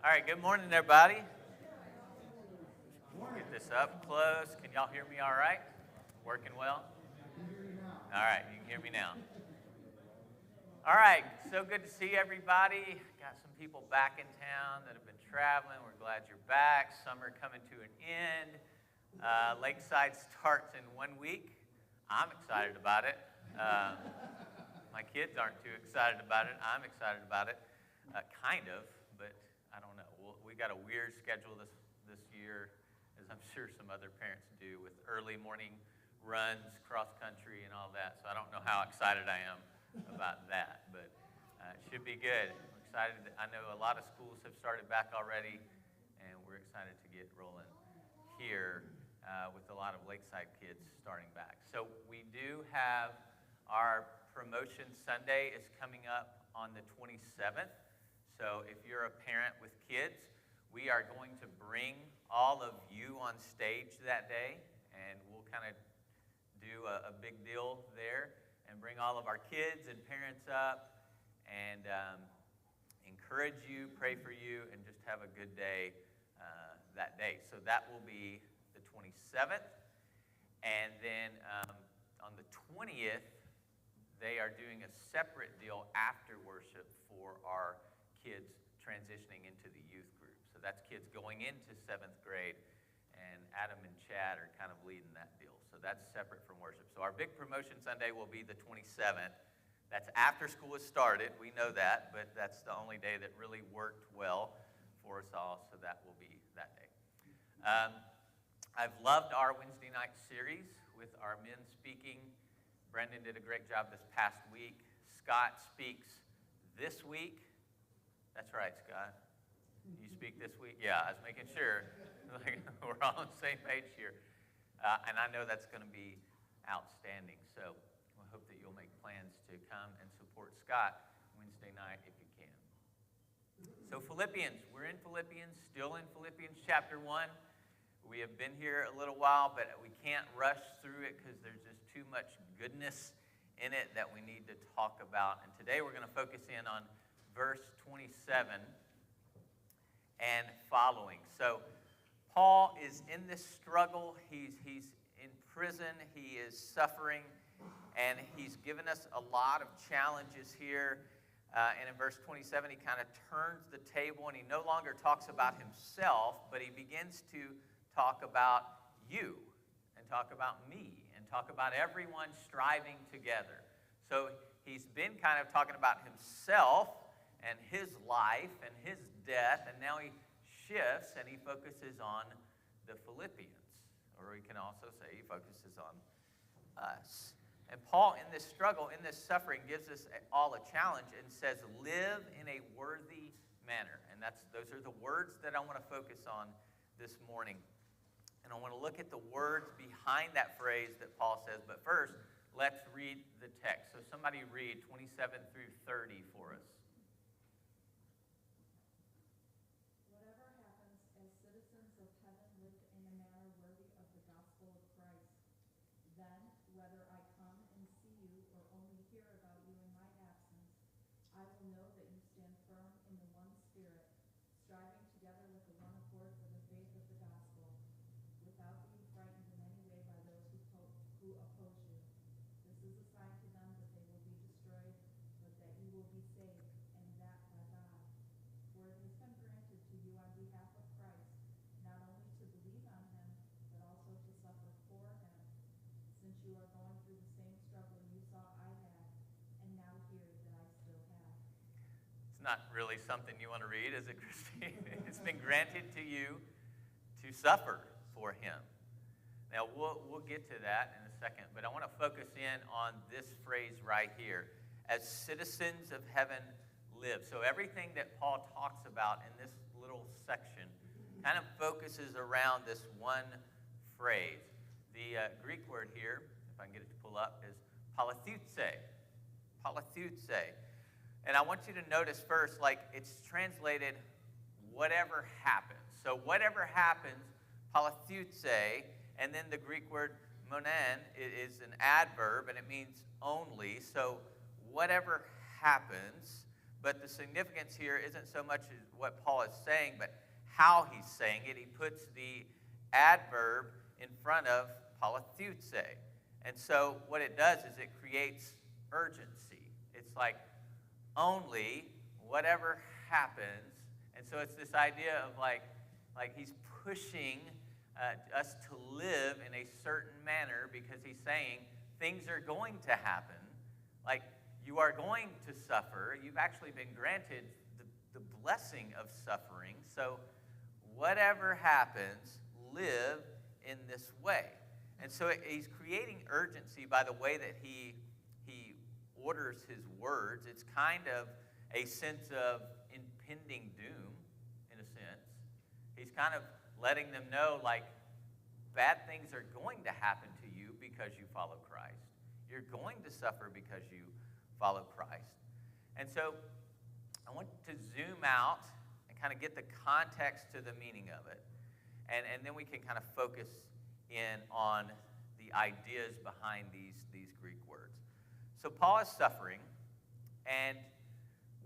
All right, good morning, everybody. Get this up close. Can y'all hear me all right? Working well? All right, you can hear me now. All right, so good to see everybody. Got some people back in town that have been traveling. We're glad you're back. Summer coming to an end. Lakeside starts in 1 week. I'm excited about it. My kids aren't too excited about it. I'm excited about it, kind of, but I don't know. We got a weird schedule this year, as I'm sure some other parents do, with early morning runs, cross country, and all that. So I don't know how excited I am about that, but it should be good. I'm excited. I know a lot of schools have started back already, and we're excited to get rolling here with a lot of Lakeside kids starting back. So we do have our promotion Sunday is coming up on the 27th. So if you're a parent with kids, we are going to bring all of you on stage that day, and we'll kind of do a big deal there and bring all of our kids and parents up and encourage you, pray for you, and just have a good day that day. So that will be the 27th. And then on the 20th, they are doing a separate deal after worship for our kids transitioning into the youth group. So that's kids going into 7th grade, and Adam and Chad are kind of leading that deal. So that's separate from worship. So our big promotion Sunday will be the 27th. That's after school has started. We know that, but that's the only day that really worked well for us all, so that will be that day. I've loved our Wednesday night series with our men speaking. Brendan did a great job this past week. Scott speaks this week. That's right, Scott. You speak this week? Yeah, I was making sure. We're all on the same page here. And I know that's going to be outstanding. So I hope that you'll make plans to come and support Scott Wednesday night if you can. So Philippians. We're in Philippians, still in Philippians chapter 1. We have been here a little while, but we can't rush through it because there's just too much goodness in it that we need to talk about. And today we're going to focus in on verse 27 and following. So Paul is in this struggle. He's in prison. He is suffering. And he's given us a lot of challenges here. And in verse 27, he kind of turns the table, and he no longer talks about himself, but he begins to talk about you and talk about me and talk about everyone striving together. So he's been kind of talking about himself and his life and his death, and now he shifts and he focuses on the Philippians, or we can also say he focuses on us. And Paul, in this struggle, in this suffering, gives us all a challenge and says, live in a worthy manner. And those are the words that I want to focus on this morning. And I want to look at the words behind that phrase that Paul says. But first, let's read the text. So somebody read 27 through 30 for us. Whatever happens, as citizens of heaven live in a manner worthy of the gospel of Christ. Then, whether I come and see you or only hear about you in my absence, I will know that you stand firm in the one Spirit, striving together with the one accord for the faith of the gospel, without being frightened in any way by those who oppose you. This is a sign to them that they will be destroyed, but that you will be saved, and that by God. For it has been granted to you on behalf of Christ, not only to believe on him, but also to suffer for him, since you are going through the same struggle you saw I had, and now hear that I still have. It's not really something you want to read, is it, Christine? It's been granted to you to suffer for him. Now, we'll get to that in a second, but I want to focus in on this phrase right here. As citizens of heaven live. So everything that Paul talks about in this little section kind of focuses around this one phrase. The Greek word here, if I can get it to pull up, is palathoutse. Palathoutse. And I want you to notice first, like it's translated, whatever happens. So whatever happens, palathoutse, and then the Greek word monen is an adverb, and it means only. So whatever happens, But the significance here isn't so much as what Paul is saying, but how he's saying it. He puts the adverb in front of palathiutse. And so what it does is it creates urgency. It's like only whatever happens. And so it's this idea of like he's pushing us to live in a certain manner because he's saying things are going to happen. Like you are going to suffer. You've actually been granted the blessing of suffering. So whatever happens, live in this way. And so he's creating urgency by the way that he orders his words. It's kind of a sense of impending doom, in a sense. He's kind of letting them know, like, bad things are going to happen to you because you follow Christ. You're going to suffer because you follow Christ. And so I want to zoom out and kind of get the context to the meaning of it. And then we can kind of focus in on the ideas behind these Greek words. So Paul is suffering, and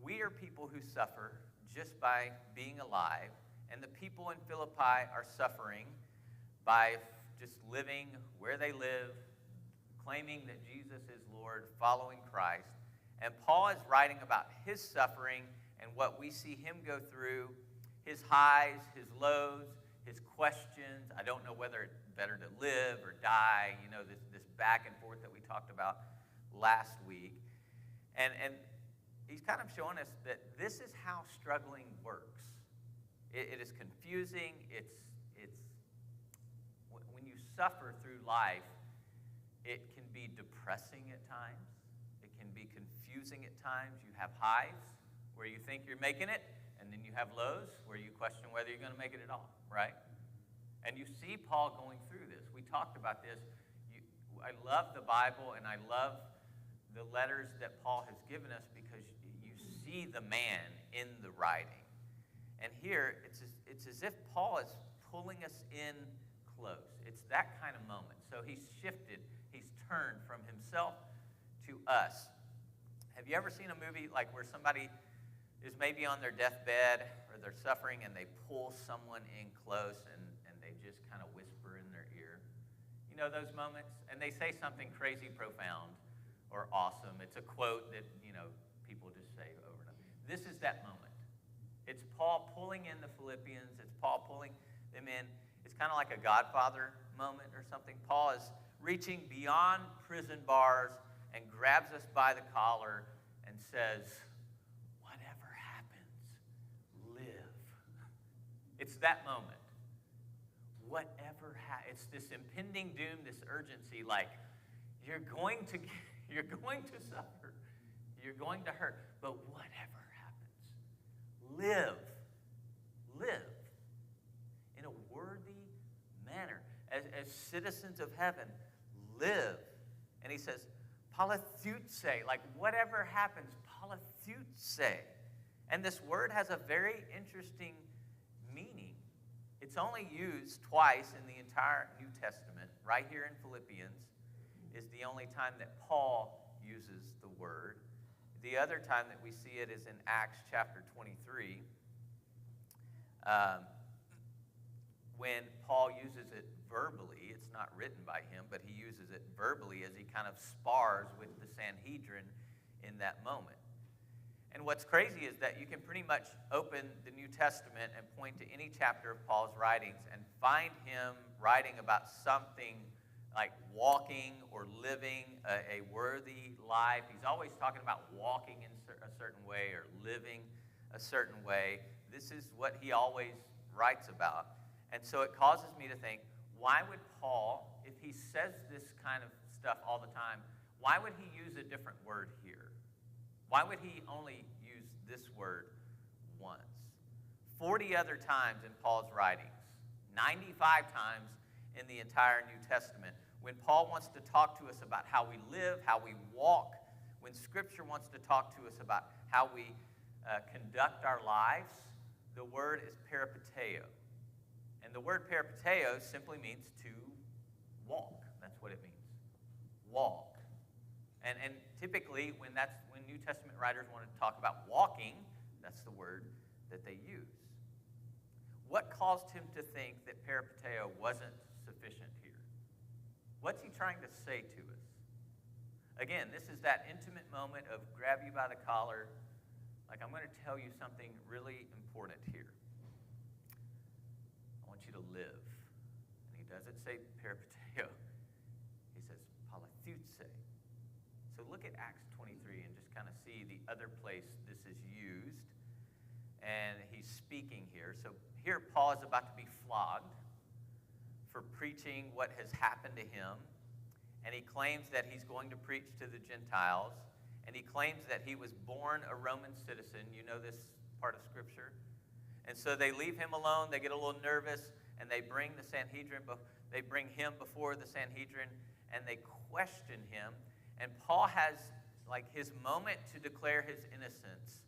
we are people who suffer just by being alive. And the people in Philippi are suffering by just living where they live, claiming that Jesus is Lord, following Christ. And Paul is writing about his suffering and what we see him go through, his highs, his lows, his questions. I don't know whether it's better to live or die, this back and forth that we talked about last week. And he's kind of showing us that this is how struggling works. It is confusing. It's when you suffer through life, it can be depressing at times. It can be confusing at times. You have highs where you think you're making it, and then you have lows where you question whether you're going to make it at all, right? And you see Paul going through this. We talked about this. I love the Bible, and I love the letters that Paul has given us because you see the man in the writing. And here, it's as if Paul is pulling us in close. It's that kind of moment. So he's shifted. He's turned from himself to us. Have you ever seen a movie like where somebody is maybe on their deathbed or they're suffering and they pull someone in close and they just kind of whisper in their ear? You know those moments? And they say something crazy profound or awesome. It's a quote that, people just say over and over. This is that moment. It's Paul pulling in the Philippians. It's Paul pulling them in. It's kind of like a Godfather moment or something. Paul is reaching beyond prison bars and grabs us by the collar and says, whatever happens, live. It's that moment. Whatever happens. It's this impending doom, this urgency, like you're going to suffer. You're going to hurt. But whatever happens, live in a worthy manner. As citizens of heaven, live. And he says, palathiutse, like whatever happens, palathiutse. And this word has a very interesting meaning. It's only used twice in the entire New Testament. Right here in Philippians is the only time that Paul uses the word. The other time that we see it is in Acts chapter 23, when Paul uses it verbally. It's not written by him, but he uses it verbally as he kind of spars with the Sanhedrin in that moment. And what's crazy is that you can pretty much open the New Testament and point to any chapter of Paul's writings and find him writing about something like walking or living a worthy life. He's always talking about walking in a certain way or living a certain way. This is what he always writes about. And so it causes me to think, why would Paul, if he says this kind of stuff all the time, why would he use a different word here? Why would he only use this word once? 40 other times in Paul's writings, 95 times in the entire New Testament, when Paul wants to talk to us about how we live, how we walk, when Scripture wants to talk to us about how we conduct our lives, the word is peripateo. And the word peripateo simply means to walk. That's what it means. Walk. And typically, when New Testament writers want to talk about walking, that's the word that they use. What caused him to think that peripateo wasn't sufficient here? What's he trying to say to us? Again, this is that intimate moment of grab you by the collar, like I'm going to tell you something really important here. I want you to live. And he doesn't say peripateo. He says palathoutse. So look at Acts 23 and just kind of see the other place this is used. And he's speaking here. So here Paul is about to be flogged for preaching what has happened to him. And he claims that he's going to preach to the Gentiles. And he claims that he was born a Roman citizen. You know this part of Scripture. And so they leave him alone. They get a little nervous. And they bring the Sanhedrin. They bring him before the Sanhedrin. And they question him. And Paul has like his moment to declare his innocence.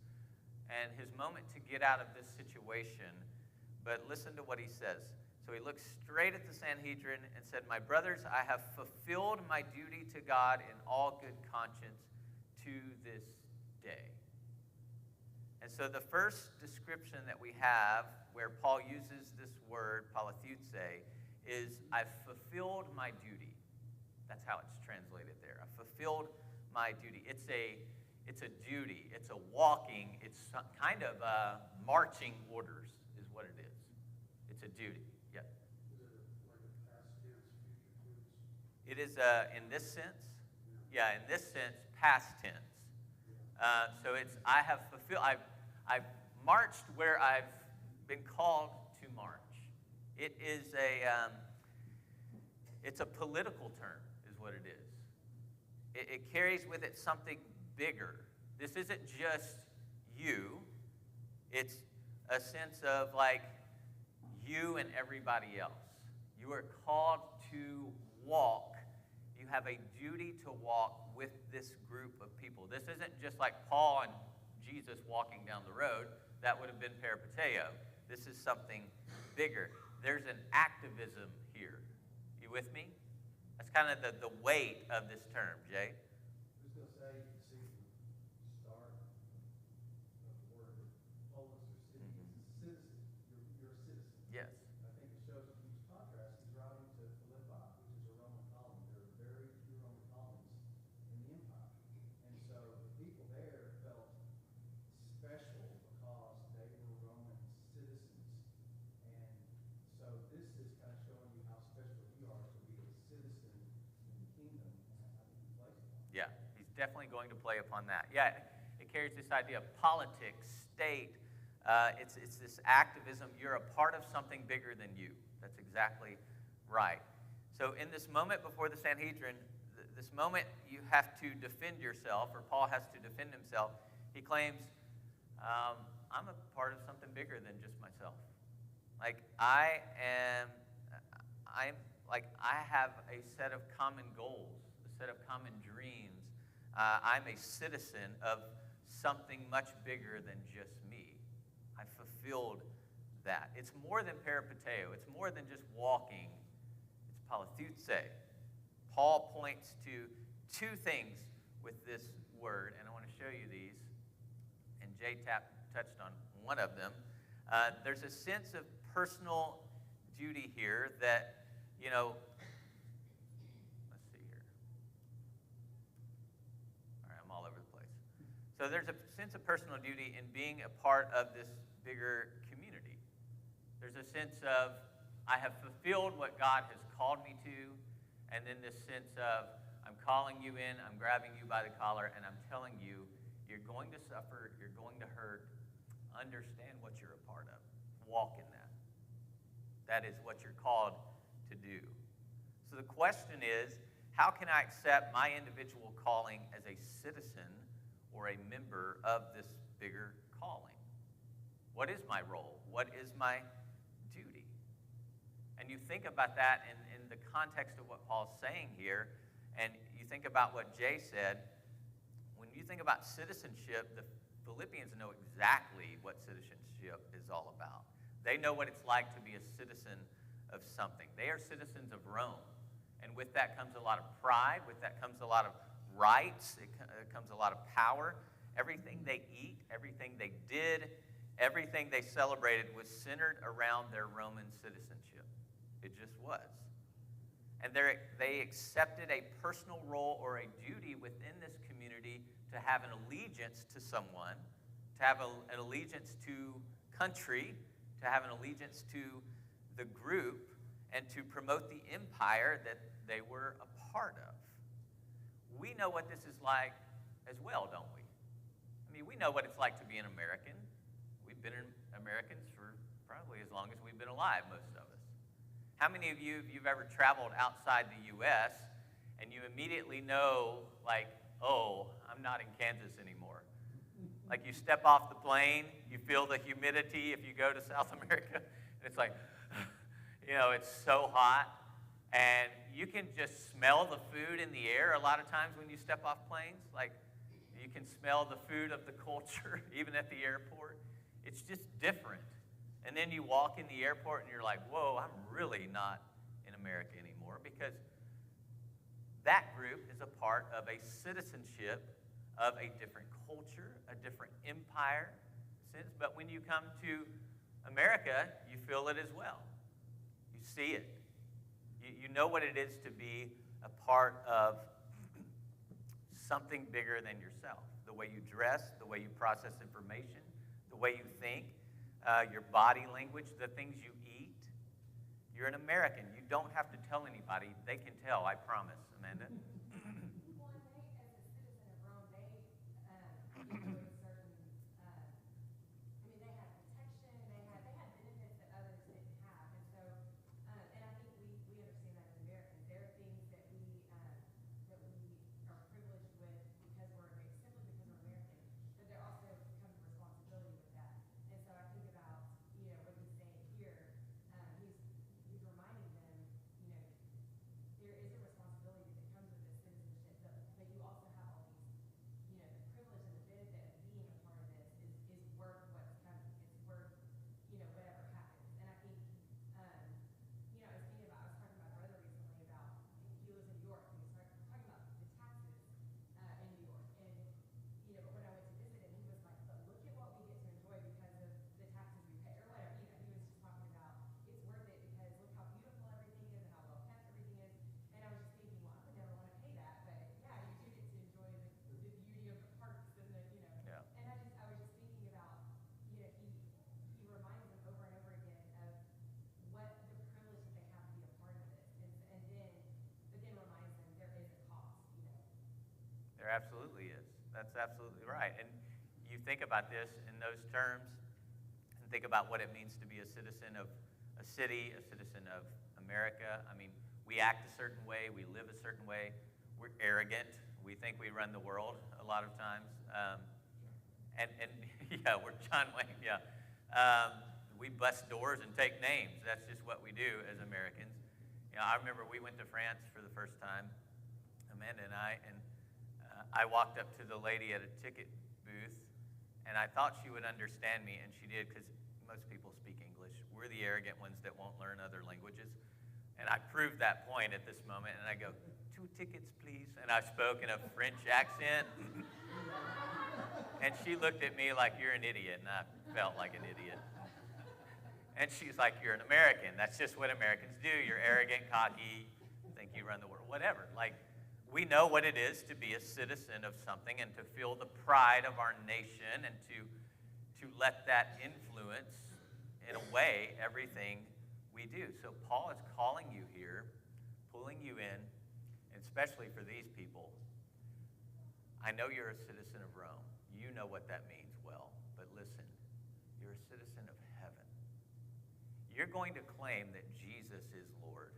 And his moment to get out of this situation. But listen to what he says. So he looked straight at the Sanhedrin and said, "My brothers, I have fulfilled my duty to God in all good conscience to this day." And so the first description that we have where Paul uses this word, palathoutse, is I've fulfilled my duty. That's how it's translated there. I've fulfilled my duty. It's a duty. It's a walking. It's kind of marching orders is what it is. It's a duty. Yeah. Is it like a past tense, future tense? It is in this sense. Yeah, in this sense, past tense. So it's I have fulfilled. I've marched where I've been called to march. It is it's a political term, is what it is. It carries with it something bigger. This isn't just you. It's a sense of like you and everybody else. You are called to walk. You have a duty to walk with this group of people. This isn't just like Paul and Jesus walking down the road. That would have been peripateo. This is something bigger. There's an activism here. You with me? That's kind of the weight of this term, Jay. Who's going to say you can see the start of the word polis or city? It's a citizen. You're a citizen. Yes. I think it shows a huge contrast. He's writing to Philippi, which is a Roman colony. There are very few Roman colonies in the empire. And so the people there felt special because they were Roman citizens. And so this is kind of showing you how special you are to be a citizen in the kingdom. And I think he plays it. Yeah, he's definitely going to play upon that. Yeah, it carries this idea of politics, state. It's this activism. You're a part of something bigger than you. That's exactly right. So in this moment before the Sanhedrin, this moment you have to defend yourself, or Paul has to defend himself. He claims, I'm a part of something bigger than just myself. Like I have a set of common goals, a set of common dreams. I'm a citizen of something much bigger than just me. I fulfilled that. It's more than peripateo. It's more than just walking. It's palathoutse. Paul points to two things with this word, and I want to show you these. And Jay touched on one of them. There's a sense of personal duty here that, let's see here. All right, I'm all over the place. So there's a sense of personal duty in being a part of this bigger community. There's a sense of, I have fulfilled what God has called me to, and then this sense of, I'm calling you in, I'm grabbing you by the collar, and I'm telling you, you're going to suffer, you're going to hurt. Understand what you're a part of. Walk in that. That is what you're called to do. So the question is, how can I accept my individual calling as a citizen or a member of this bigger calling? What is my role? What is my duty? And you think about that in the context of what Paul's saying here, and you think about what Jay said. When you think about citizenship, the Philippians know exactly what citizenship is all about. They know what it's like to be a citizen of something. They are citizens of Rome. And with that comes a lot of pride. With that comes a lot of rights. It comes a lot of power. Everything they eat, everything they did, everything they celebrated was centered around their Roman citizenship. It just was. And they accepted a personal role or a duty within this community to have an allegiance to someone, to have an allegiance to country, to have an allegiance to the group, and to promote the empire that they were a part of. We know what this is like as well, don't we? I mean, we know what it's like to be an American. We've been Americans for probably as long as we've been alive, most of us. How many of you, if you've ever traveled outside the U.S., and you immediately know, like, oh, I'm not in Kansas anymore? Like, you step off the plane, you feel the humidity if you go to South America, and it's like, it's so hot, and you can just smell the food in the air a lot of times when you step off planes. Like, you can smell the food of the culture, even at the airport. It's just different. And then you walk in the airport and you're like, whoa, I'm really not in America anymore, because that group is a part of a citizenship of a different culture, a different empire. But when you come to America, you feel it as well. You see it. You know what it is to be a part of something bigger than yourself. The way you dress, the way you process information, the way you think, your body language, the things you eat. You're an American. You don't have to tell anybody. They can tell, I promise, Amanda. Well, and they, as a citizen of Rome, they enjoyed certain, they had protection, they had benefits that others didn't have. And so, and I think we understand that as Americans. There are things that we are privileged with because we're simply because we're American, but there also comes a responsibility with that. And so I think about, what he's saying here, he's reminding them, there is a responsibility that comes with this citizenship, but you also have all these, the privilege and the benefit of being a part of this is worth what's coming. It's worth, whatever happens. And I think, I was talking to my brother recently about, he lives in New York, and he was talking about the taxes in New York. And, but when I went to visit him, he was like, but look at what we get to enjoy because of the taxes we pay, or whatever. He was just talking about it's worth it because look how beautiful everything is and how well kept everything is. And I was just thinking, well, I would never want to pay that, but yeah, you do get to enjoy the beauty of the parks and the. Yeah. And I was just thinking about, he reminds them over and over again of what the privilege that they have to be a part of this, but then reminds them there is a cost. There absolutely is. That's absolutely right. And you think about this in those terms, and think about what it means to be a citizen of a city, a citizen of America. I mean, we act a certain way, we live a certain way, we're arrogant, we think we run the world a lot of times. And yeah, we're John Wayne, yeah. We bust doors and take names. That's just what we do as Americans. I remember we went to France for the first time, Amanda and I walked up to the lady at a ticket booth, and I thought she would understand me, and she did, because most people speak English. We're the arrogant ones that won't learn other languages. And I proved that point at this moment, and I go, 2 tickets, please. And I spoke in a French accent. And she looked at me like, you're an idiot, and I felt like an idiot. And she's like, you're an American. That's just what Americans do. You're arrogant, cocky, think you run the world, whatever. Like, we know what it is to be a citizen of something and to feel the pride of our nation and to let that influence, in a way, everything we do. So Paul is calling you here, pulling you in, and especially for these people. I know you're a citizen of Rome. You know what that means well. But listen, you're a citizen of heaven. You're going to claim that Jesus is Lord.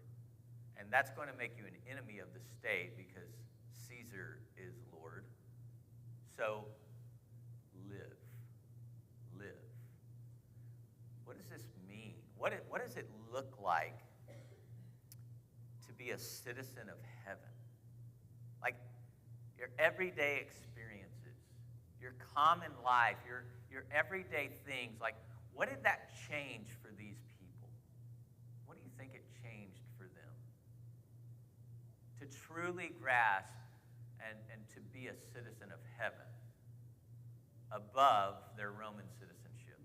And that's going to make you an enemy of the state because Caesar is Lord. So live. Live. What does this mean? What does it look like to be a citizen of heaven? Like your everyday experiences, your common life, your everyday things. Like, what did that change for these people? What do you think it changed for them? To truly grasp and to be a citizen of heaven above their Roman citizenship.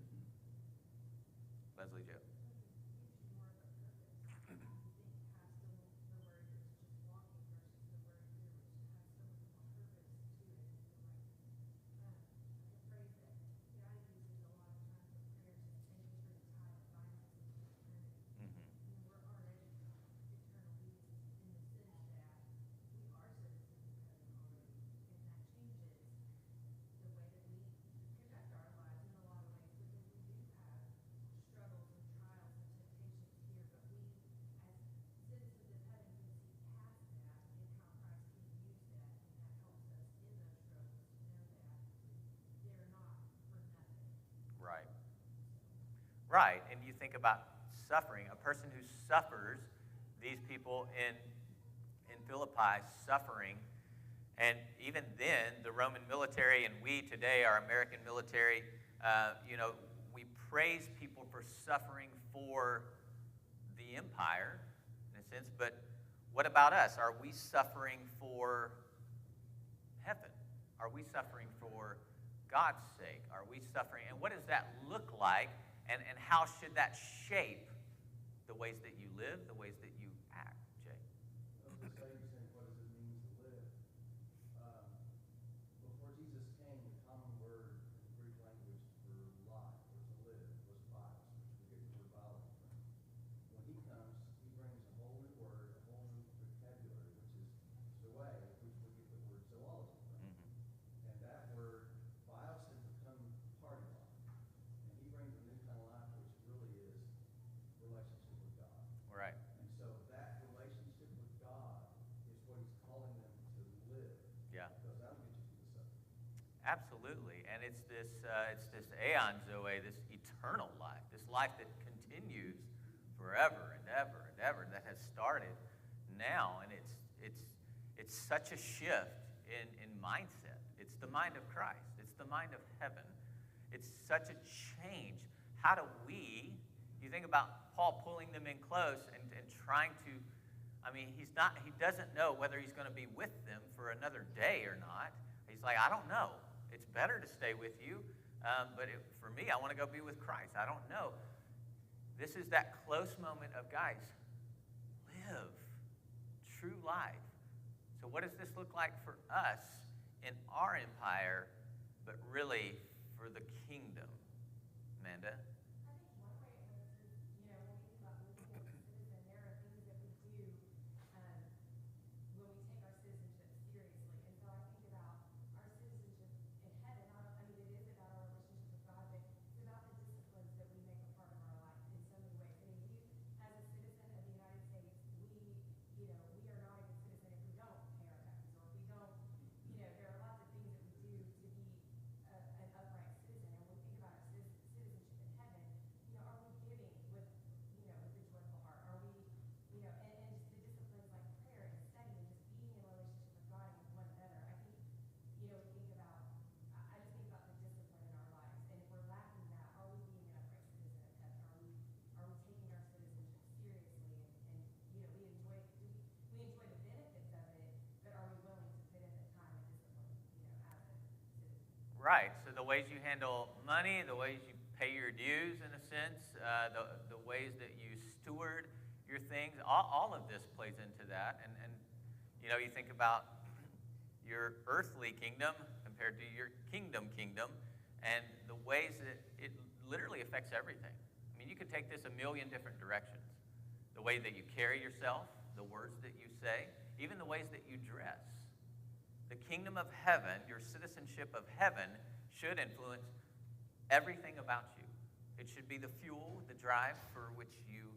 Leslie Jo. Right. Right. And you think about suffering. A person who suffers, these people in Philippi suffering, and even then, the Roman military and we today, our American military, we praise people for suffering for the empire, in a sense, but what about us? Are we suffering for heaven? Are we suffering for God's sake? Are we suffering? And what does that look like? And how should that shape the ways that you live, the ways that you act, Jay? Well, the Savior said, what does it mean to live? Before Jesus came, the common word in the Greek language for life, or to live, was bios, which we get the word biology from. When he comes, he brings a whole new word, a whole new vocabulary, which is zoe, which we get the word zoology from. Mm-hmm. And that word, bios, has become part of life. And he brings a new kind of life, which really is relationship with God. Right. And so that relationship with God is what he's calling them to live. Yeah. Because that'll get you through the suffering. Absolutely. And it's this aeon zoe, this eternal life, this life that continues forever and ever and ever, that has started now. And it's such a shift in mindset. It's the mind of Christ. It's the mind of heaven. It's such a change. How do we, you think about Paul pulling them in close and trying to, he doesn't know whether he's going to be with them for another day or not. He's like, I don't know. It's better to stay with you, but for me, I want to go be with Christ. I don't know. This is that close moment of, guys, live true life. So what does this look like for us in our empire, but really for the kingdom? Amanda? I think one way it works is, when we think about living as a citizen, there are things that we do when we take our citizenship seriously. And so I think about our citizenship in heaven. It is about our relationship with God, but it's about the disciplines that we make a part of our life in so many ways. You, as a citizen of the United States, we are not a good citizen if we don't pay our taxes, or if we don't, there are lots of things that we do to be an upright citizen. And when we think about our citizenship in heaven, are we giving with a joyful heart? Are we, and just the disciplines like prayer and study and just being in a relationship with God and with one another. I think, we think about, I just think about the discipline in our lives. And if we're lacking that, are we being an upright citizen of heaven? Are we taking our citizenship seriously? And we enjoy the benefits of it, but are we willing to put in the time and discipline, as a citizen? Right. So the ways you handle money, the ways you pay your dues, in a sense, the ways that you steward your things, all of this plays into that. And you think about your earthly kingdom compared to your kingdom, and the ways that it literally affects everything. You could take this a million different directions. The way that you carry yourself, the words that you say, even the ways that you dress. The kingdom of heaven, your citizenship of heaven, should influence everything about you. It should be the fuel, the drive for which you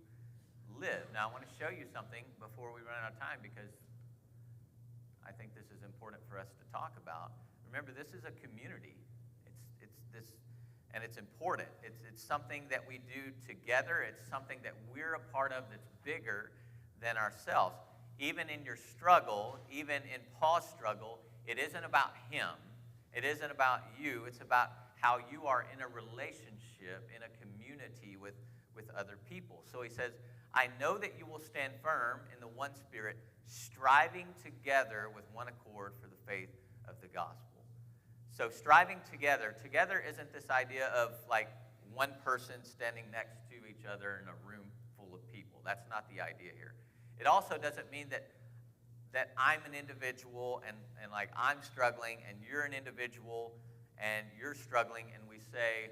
live. Now, I want to show you something before we run out of time, because I think this is important for us to talk about. Remember, this is a community. And it's important. It's something that we do together. It's something that we're a part of that's bigger than ourselves. Even in your struggle, even in Paul's struggle, it isn't about him. It isn't about you. It's about how you are in a relationship, in a community with other people. So he says, I know that you will stand firm in the one Spirit, striving together with one accord for the faith of the gospel. So striving together isn't this idea of like one person standing next to each other in a room full of people. That's not the idea here. It also doesn't mean that I'm an individual and like I'm struggling and you're an individual and you're struggling and we say,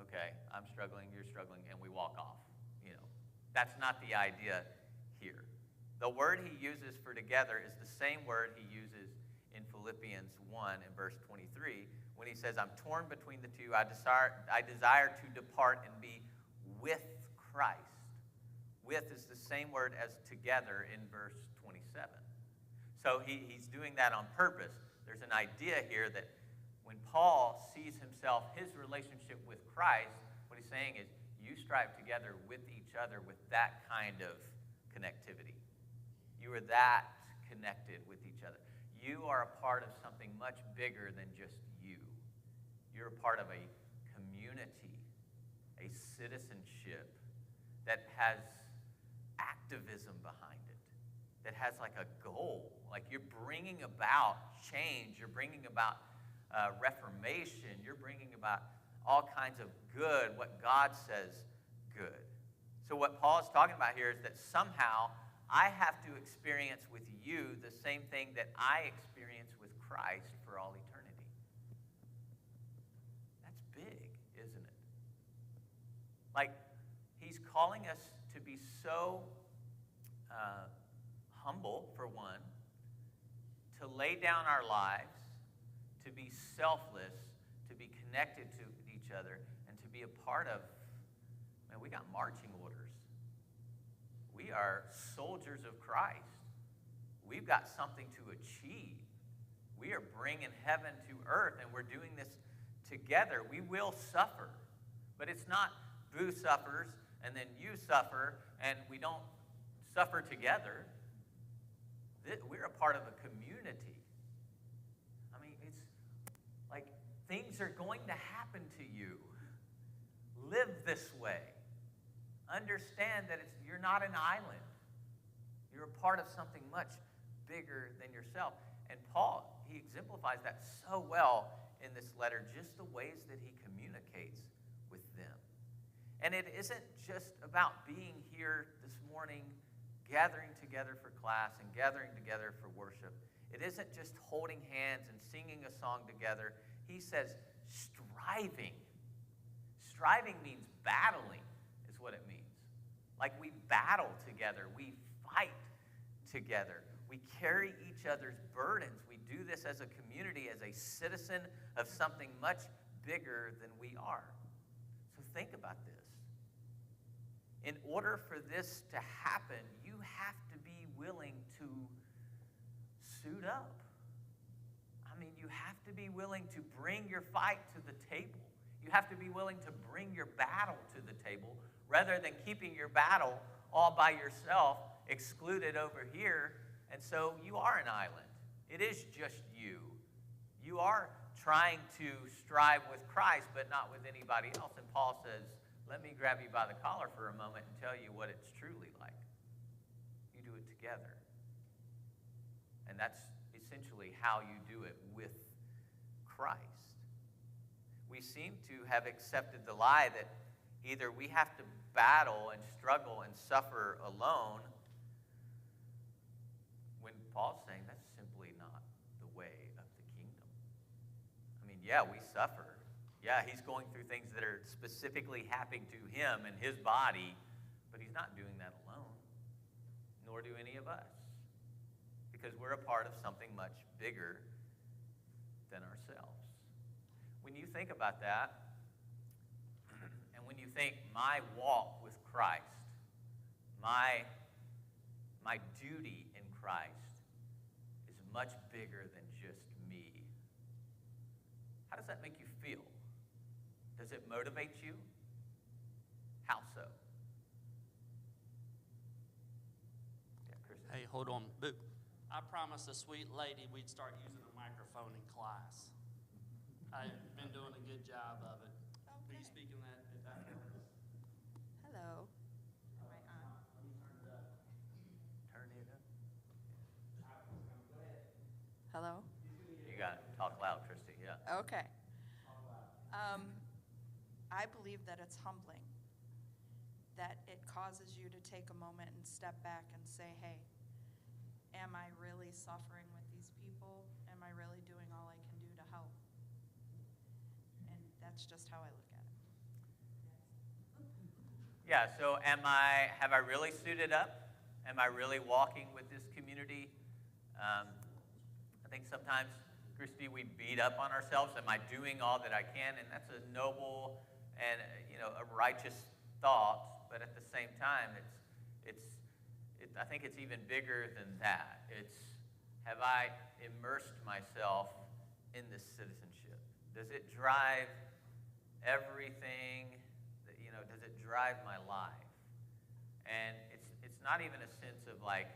okay, I'm struggling, you're struggling, and we walk off. That's not the idea here. The word he uses for together is the same word he uses in Philippians 1 and verse 23 when he says, I'm torn between the two. I desire to depart and be with Christ. With is the same word as together in verse 27. So he's doing that on purpose. There's an idea here that when Paul sees himself, his relationship with Christ, what he's saying is, you strive together with each other with that kind of connectivity. You are that connected with each other. You are a part of something much bigger than just you. You're a part of a community, a citizenship that has activism behind it, that has like a goal. Like you're bringing about change, you're bringing about reformation, you're bringing about all kinds of good, what God says good. So what Paul is talking about here is that somehow I have to experience with you the same thing that I experience with Christ for all eternity. That's big, isn't it? Like, he's calling us to be so humble, for one, to lay down our lives, to be selfless, to be connected to each other, and to be a part of, man, we got marching orders. We are soldiers of Christ. We've got something to achieve. We are bringing heaven to earth, and we're doing this together. We will suffer, but it's not Boo suffers, and then you suffer, and we don't suffer together. We're a part of a community. I mean, it's like things are going to happen to you. Live this way. Understand that you're not an island. You're a part of something much bigger than yourself. And Paul, he exemplifies that so well in this letter, just the ways that he communicates with them. And it isn't just about being here this morning, gathering together for class and gathering together for worship. It isn't just holding hands and singing a song together. He says striving. Striving means battling, is what it means. Like we battle together. We fight together. We carry each other's burdens. We do this as a community, as a citizen of something much bigger than we are. So think about this. In order for this to happen, you have to be willing to suit up. I mean, you have to be willing to bring your fight to the table. You have to be willing to bring your battle to the table rather than keeping your battle all by yourself, excluded over here. And so you are an island. It is just you. You are trying to strive with Christ, but not with anybody else. And Paul says, let me grab you by the collar for a moment and tell you what it's truly like. You do it together. And that's essentially how you do it with Christ. We seem to have accepted the lie that either we have to battle and struggle and suffer alone, when Paul's saying that's simply not the way of the kingdom. I mean, yeah, we suffer. Yeah, he's going through things that are specifically happening to him and his body, but he's not doing that alone, nor do any of us, because we're a part of something much bigger than ourselves. When you think about that, and when you think my walk with Christ, my duty in Christ is much bigger than just me, how does that make you feel? Does it motivate you? How so? Yeah, Chris. Hey, hold on. Boo. I promised a sweet lady we'd start using a microphone in class. I've been doing a good job of it. Okay. Will you speak in that? If that helps? Hello. Am I on? Turn it up. Hello? You got to talk loud, Christy, yeah. Okay. I believe that it's humbling, that it causes you to take a moment and step back and say, hey, am I really suffering with these people? Am I really doing all I can do to help? And that's just how I look at it. Yeah, so have I really suited up? Am I really walking with this community? I think sometimes, Christy, we beat up on ourselves. Am I doing all that I can? And that's a noble and a righteous thought, but at the same time, I think it's even bigger than that. Have I immersed myself in this citizenship? Does it drive everything? Does it drive my life? And it's not even a sense of like,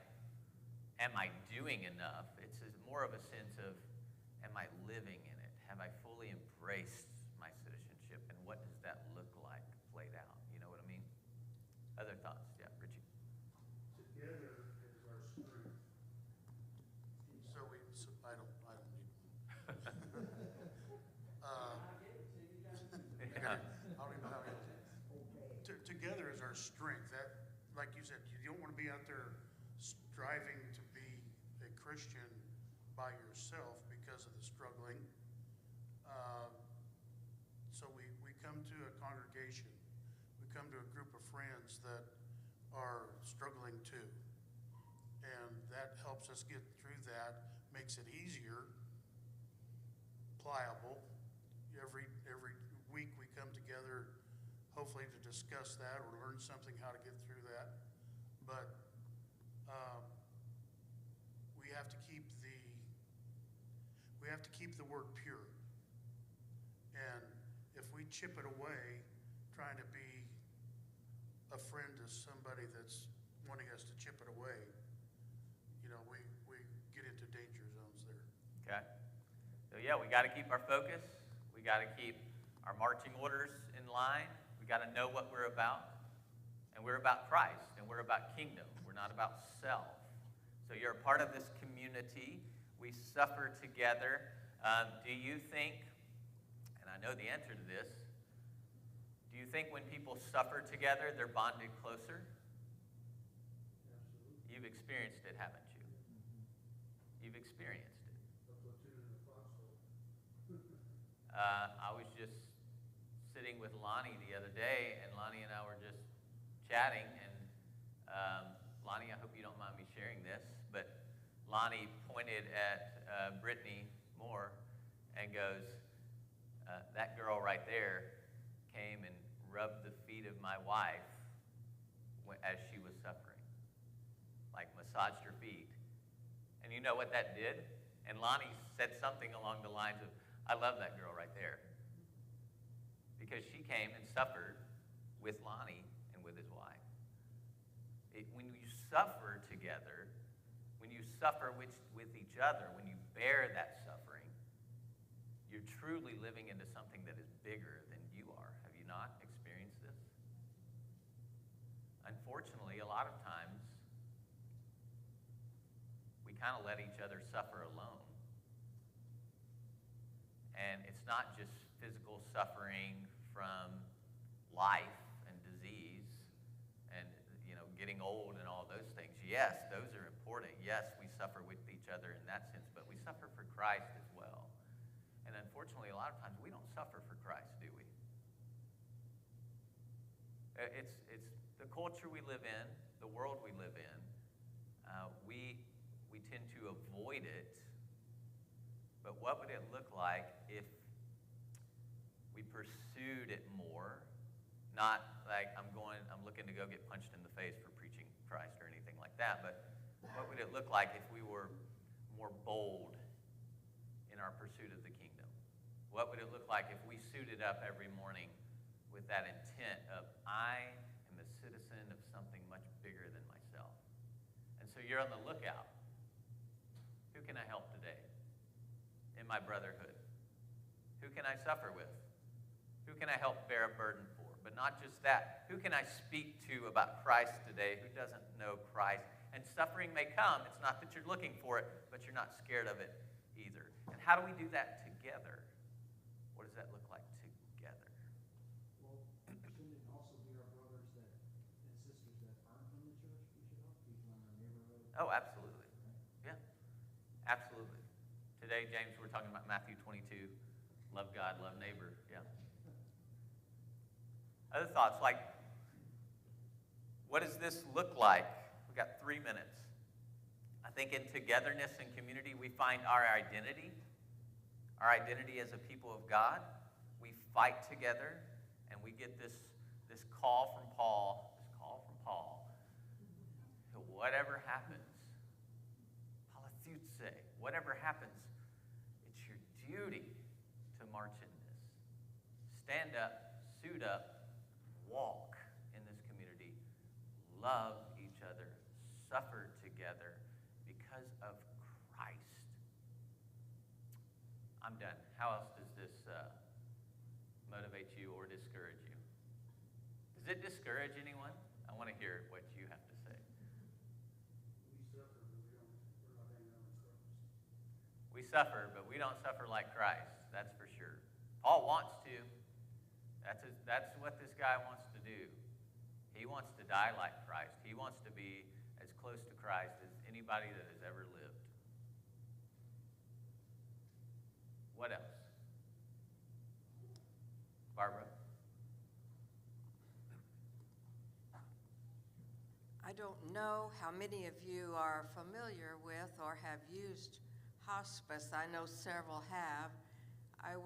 am I doing enough? It's more of a sense of, am I living in it? Have I fully embraced my citizenship? And what does that look like played out? You know what I mean? Other thoughts? Yeah, Richie. Together is our strength. I don't need one. Yeah. I don't even know how to. Together is our strength. That, like you said, you don't want to be out there striving to be a Christian by yourself because of the struggling. So we come to a congregation. We come to a group of friends that are struggling too. And that helps us get through that, makes it easier, pliable. Every week we come together, hopefully to discuss that or learn something how to get through that. But we have to keep the word pure. And if we chip it away, trying to be a friend to somebody that's wanting us to chip it away, we get into danger zones there. Okay. So yeah, we got to keep our focus. We got to keep our marching orders in line. We got to know what we're about. And we're about Christ, and we're about kingdom. We're not about self. So you're a part of this community. We suffer together. Do you think, and I know the answer to this, do you think when people suffer together, they're bonded closer? Absolutely. You've experienced it, haven't you? You've experienced it. The platoon in the foxhole. I was just sitting with Lonnie the other day, and Lonnie and I were just chatting, and Lonnie, I hope you don't mind me sharing this, but Lonnie pointed at Brittany Moore and goes, that girl right there came and rubbed the feet of my wife as she was suffering, like massaged her feet. And you know what that did? And Lonnie said something along the lines of, I love that girl right there. Because she came and suffered with Lonnie and with his wife. When you suffer together, when you suffer with each other, when you bear that suffering, you're truly living into something that is bigger than you are. Have you not experienced this? Unfortunately, a lot of times, we kind of let each other suffer alone. And it's not just physical suffering from life and disease and getting old and all those things. Yes, those are important. Yes, we suffer with each other in that sense, but we suffer for Christ as well. And unfortunately, a lot of times we don't suffer for Christ, do we? It's the culture we live in, the world we live in. We tend to avoid it. But what would it look like if we pursued it more? Not like I'm looking to go get punched in the face for preaching Christ or anything like that, but what would it look like if we were more bold in our pursuit of the kingdom? What would it look like if we suited up every morning with that intent of, I am a citizen of something much bigger than myself? And so you're on the lookout. Who can I help today in my brotherhood? Who can I suffer with? Who can I help bear a burden for? But not just that. Who can I speak to about Christ today who doesn't know Christ? And suffering may come. It's not that you're looking for it, but you're not scared of it either. And how do we do that together? What does that look like together? Well, shouldn't it also be our brothers and sisters that aren't in the church? We should help people in our neighborhood. Oh, absolutely. Yeah, absolutely. Today, James, we're talking about Matthew 22. Love God, love neighbor. Yeah. Other thoughts, like, what does this look like? We've got 3 minutes. I think in togetherness and community, we find our identity as a people of God. We fight together, and we get this call from Paul, whatever happens, palathuze, whatever happens, it's your duty to march in this. Stand up, suit up, walk in this community, love each other, suffer together because of Christ. I'm done. How else does this motivate you or discourage you? Does it discourage anyone? I want to hear what you have to say. We suffer, but we don't suffer like Christ. That's for sure. Paul wants to. That's what this guy wants to do. He wants to die like Christ. He wants to be as close to Christ as anybody that has ever lived. What else? Barbara? I don't know how many of you are familiar with or have used hospice. I know several have. I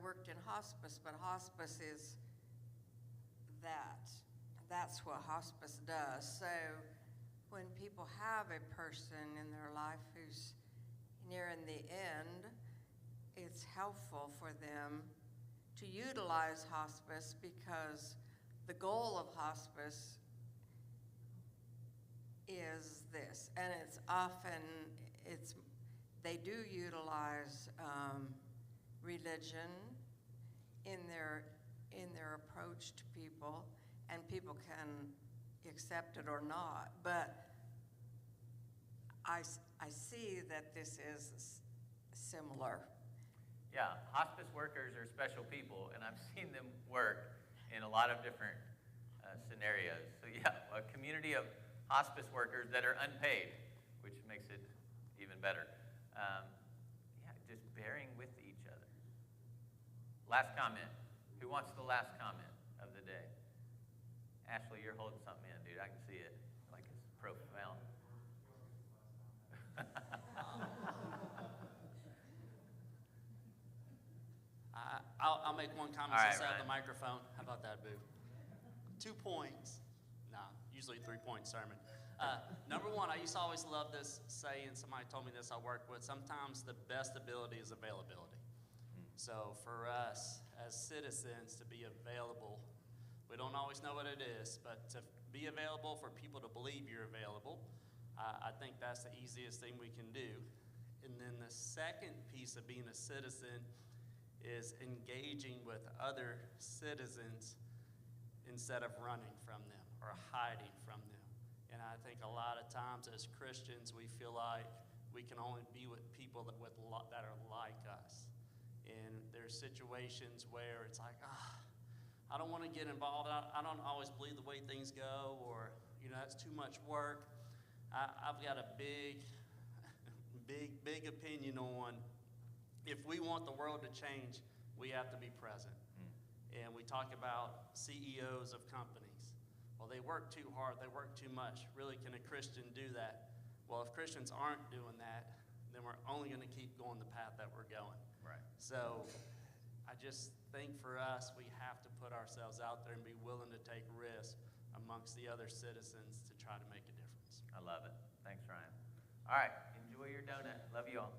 worked in hospice, but hospice is that. That's what hospice does. So when people have a person in their life who's nearing the end, it's helpful for them to utilize hospice because the goal of hospice is this, and it's often, they do utilize religion in their approach to people, and people can accept it or not, but I see that this is similar. Yeah, hospice workers are special people, and I've seen them work in a lot of different scenarios. So yeah, a community of hospice workers that are unpaid, which makes it even better. Yeah, just bearing with each other. Last comment. Who wants the last comment of the day? Ashley, you're holding something in, dude. I can see it. Like it's profound. I'll make one comment All right, instead of Ryan. the microphone. How about that, Boo? 2 points. Nah, usually 3-point sermon. Number one, I used to always love this saying. Somebody told me this I work with. Sometimes the best ability is availability. So for us as citizens to be available, we don't always know what it is, but to be available for people to believe you're available, I think that's the easiest thing we can do. And then the second piece of being a citizen is engaging with other citizens instead of running from them or hiding from them. And I think a lot of times as Christians, we feel like we can only be with people that are like us. And there's situations where it's like, I don't want to get involved. I don't always believe the way things go, or, that's too much work. I've got a big opinion on if we want the world to change, we have to be present. And we talk about CEOs of companies. Well, they work too hard, they work too much. Really, can a Christian do that? Well, if Christians aren't doing that, then we're only going to keep going the path that we're going. Right. So I just think for us, we have to put ourselves out there and be willing to take risks amongst the other citizens to try to make a difference. I love it. Thanks, Ryan. All right, enjoy your donut. Love you all.